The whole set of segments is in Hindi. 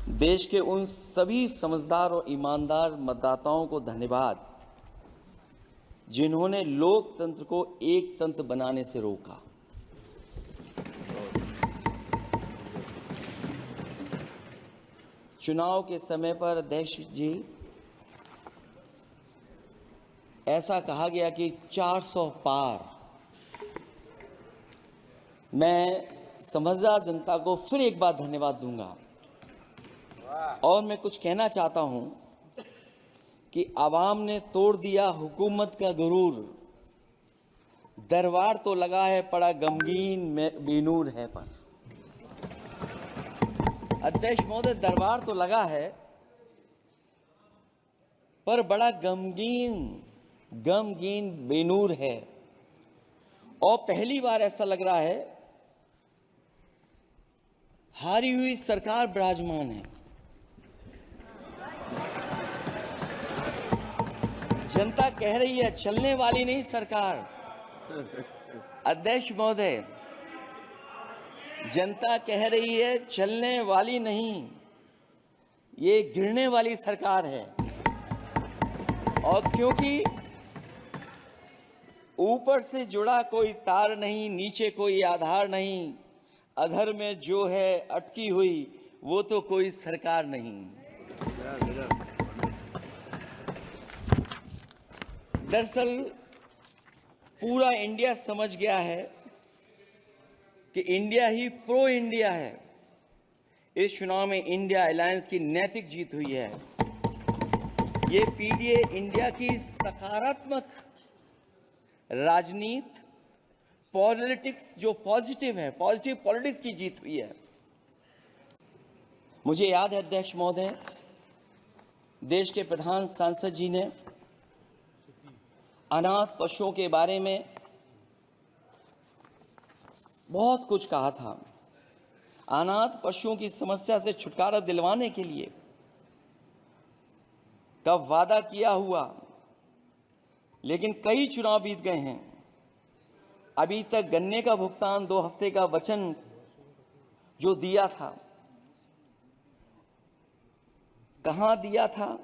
देश के उन सभी समझदार और ईमानदार मतदाताओं को धन्यवाद जिन्होंने लोकतंत्र को एक तंत्र बनाने से रोका। चुनाव के समय पर अध्यक्ष जी ऐसा कहा गया कि 400 पार। मैं समझदार जनता को फिर एक बार धन्यवाद दूंगा और मैं कुछ कहना चाहता हूं कि आवाम ने तोड़ दिया हुकूमत का गुरूर। दरबार तो लगा है पड़ा गमगीन में बेनूर है पर। अध्यक्ष महोदय, दरबार तो लगा है पर बड़ा गमगीन बेनूर है। और पहली बार ऐसा लग रहा है हारी हुई सरकार विराजमान है। जनता कह रही है चलने वाली नहीं सरकार। अध्यक्ष महोदय, जनता कह रही है चलने वाली नहीं, ये गिरने वाली सरकार है। और क्योंकि ऊपर से जुड़ा कोई तार नहीं, नीचे कोई आधार नहीं, अधर में जो है अटकी हुई वो तो कोई सरकार नहीं। दरअसल पूरा इंडिया समझ गया है कि इंडिया ही प्रो इंडिया है। इस चुनाव में इंडिया अलायंस की नैतिक जीत हुई है। ये पीडीए इंडिया की सकारात्मक राजनीति, पॉलिटिक्स जो पॉजिटिव है, पॉजिटिव पॉलिटिक्स की जीत हुई है। मुझे याद है अध्यक्ष महोदय, देश के प्रधान सांसद जी ने अनाथ पशुओं के बारे में बहुत कुछ कहा था। अनाथ पशुओं की समस्या से छुटकारा दिलवाने के लिए कब वादा किया हुआ, लेकिन कई चुनाव बीत गए हैं, अभी तक गन्ने का भुगतान 2 हफ्ते का वचन जो दिया था, कहां दिया था?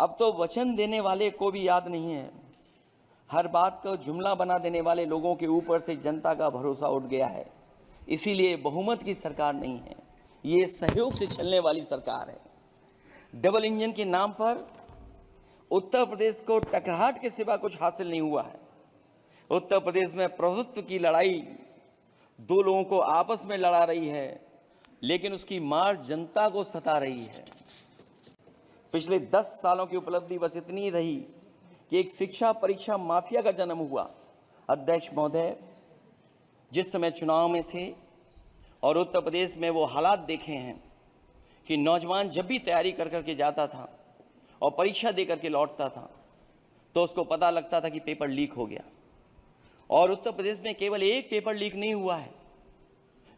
अब तो वचन देने वाले को भी याद नहीं है। हर बात को जुमला बना देने वाले लोगों के ऊपर से जनता का भरोसा उठ गया है। इसीलिए बहुमत की सरकार नहीं है, ये सहयोग से चलने वाली सरकार है। डबल इंजन के नाम पर उत्तर प्रदेश को टकराहट के सिवा कुछ हासिल नहीं हुआ है। उत्तर प्रदेश में प्रभुत्व की लड़ाई 2 लोगों को आपस में लड़ा रही है, लेकिन उसकी मार जनता को सता रही है। पिछले 10 सालों की उपलब्धि बस इतनी रही कि एक शिक्षा परीक्षा माफिया का जन्म हुआ। अध्यक्ष महोदय, जिस समय चुनाव में थे और उत्तर प्रदेश में वो हालात देखे हैं कि नौजवान जब भी तैयारी कर करके जाता था और परीक्षा दे करके लौटता था तो उसको पता लगता था कि पेपर लीक हो गया। और उत्तर प्रदेश में केवल एक पेपर लीक नहीं हुआ है,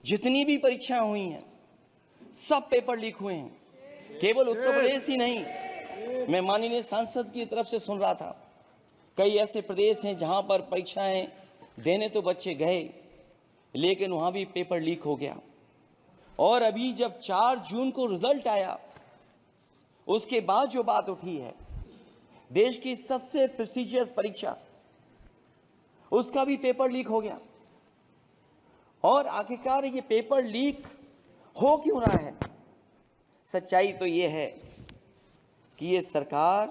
जितनी भी परीक्षाएं हुई हैं सब पेपर लीक हुए हैं। केवल उत्तर प्रदेश ही नहीं, मैं माननीय सांसद की तरफ से सुन रहा था, कई ऐसे प्रदेश हैं जहां पर परीक्षाएं देने तो बच्चे गए लेकिन वहां भी पेपर लीक हो गया। और अभी जब 4 जून को रिजल्ट आया, उसके बाद जो बात उठी है, देश की सबसे प्रेस्टिजियस परीक्षा, उसका भी पेपर लीक हो गया। और आखिरकार ये पेपर लीक हो क्यों रहा है? सच्चाई तो ये है कि ये सरकार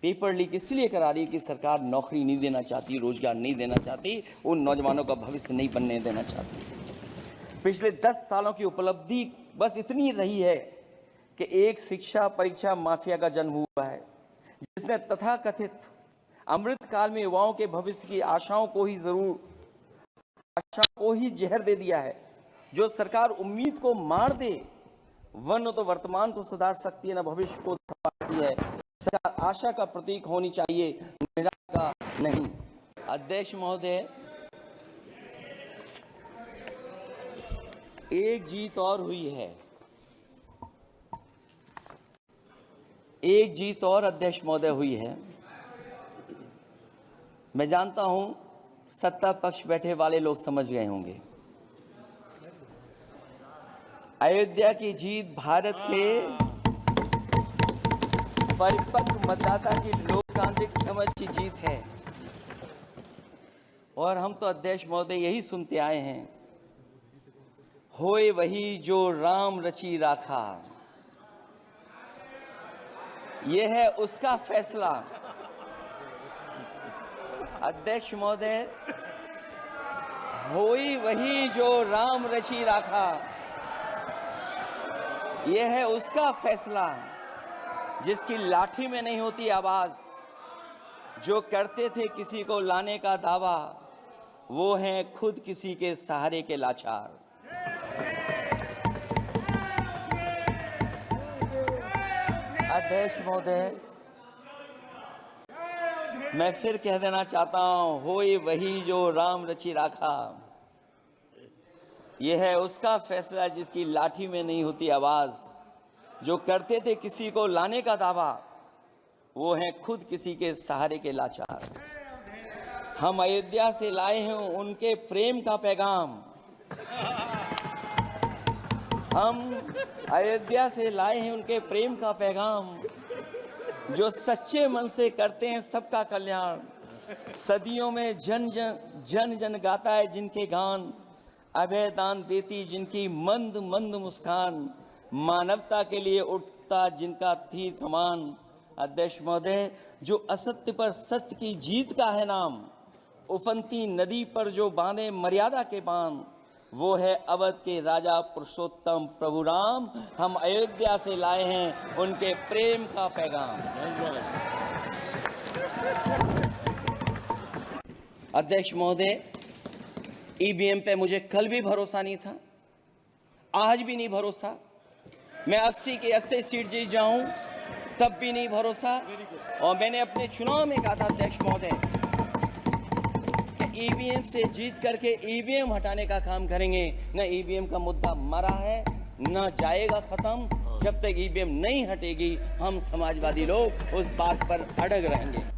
पेपर लीक इसलिए करा रही है कि सरकार नौकरी नहीं देना चाहती, रोजगार नहीं देना चाहती, उन नौजवानों का भविष्य नहीं बनने देना चाहती। पिछले 10 सालों की उपलब्धि बस इतनी रही है कि एक शिक्षा परीक्षा माफिया का जन्म हुआ है, जिसने तथाकथित अमृत काल में युवाओं के भविष्य की आशाओं को ही जहर दे दिया है। जो सरकार उम्मीद को मार दे, वह न तो वर्तमान को सुधार सकती है, न भविष्य को संभालती है। सरकार आशा का प्रतीक होनी चाहिए, निराशा का नहीं। अध्यक्ष महोदय, एक जीत और हुई है, एक जीत और अध्यक्ष महोदय हुई है। मैं जानता हूं सत्ता पक्ष बैठे वाले लोग समझ गए होंगे। अयोध्या की जीत भारत के परिपक्व मतदाता की लोकतांत्रिक समझ की जीत है। और हम तो अध्यक्ष महोदय यही सुनते आए हैं, होए वही जो राम रची राखा, ये है उसका फैसला। अध्यक्ष महोदय, होई वही जो राम रची राखा, ये है उसका फैसला, जिसकी लाठी में नहीं होती आवाज, जो करते थे किसी को लाने का दावा, वो हैं खुद किसी के सहारे के लाचार। अध्यक्ष महोदय, मैं फिर कह देना चाहता हूं, होए वही जो राम रची राखा, यह है उसका फैसला जिसकी लाठी में नहीं होती आवाज, जो करते थे किसी को लाने का दावा, वो हैं खुद किसी के सहारे के लाचार। हम अयोध्या से लाए हैं उनके प्रेम का पैगाम, हम अयोध्या से लाए हैं उनके प्रेम का पैगाम, जो सच्चे मन से करते हैं सबका कल्याण। सदियों में जन जन गाता है जिनके गान, अभय दान देती जिनकी मंद मंद मुस्कान, मानवता के लिए उठता जिनका तीर कमान। अध्यक्ष महोदय, जो असत्य पर सत्य की जीत का है नाम, उफनती नदी पर जो बांधे मर्यादा के बांध, वो है अवध के राजा पुरुषोत्तम प्रभु राम। हम अयोध्या से लाए हैं उनके प्रेम का पैगाम। अध्यक्ष महोदय, ईवीएम पे मुझे कल भी भरोसा नहीं था, आज भी नहीं भरोसा। मैं 80 की 80 सीट जीत जाऊं तब भी नहीं भरोसा। और मैंने अपने चुनाव में कहा था अध्यक्ष महोदय, ईवीएम से जीत करके ईवीएम हटाने का काम करेंगे। न ईवीएम का मुद्दा मरा है, न जाएगा खत्म। जब तक ईवीएम नहीं हटेगी, हम समाजवादी लोग उस बात पर अड़ग रहेंगे।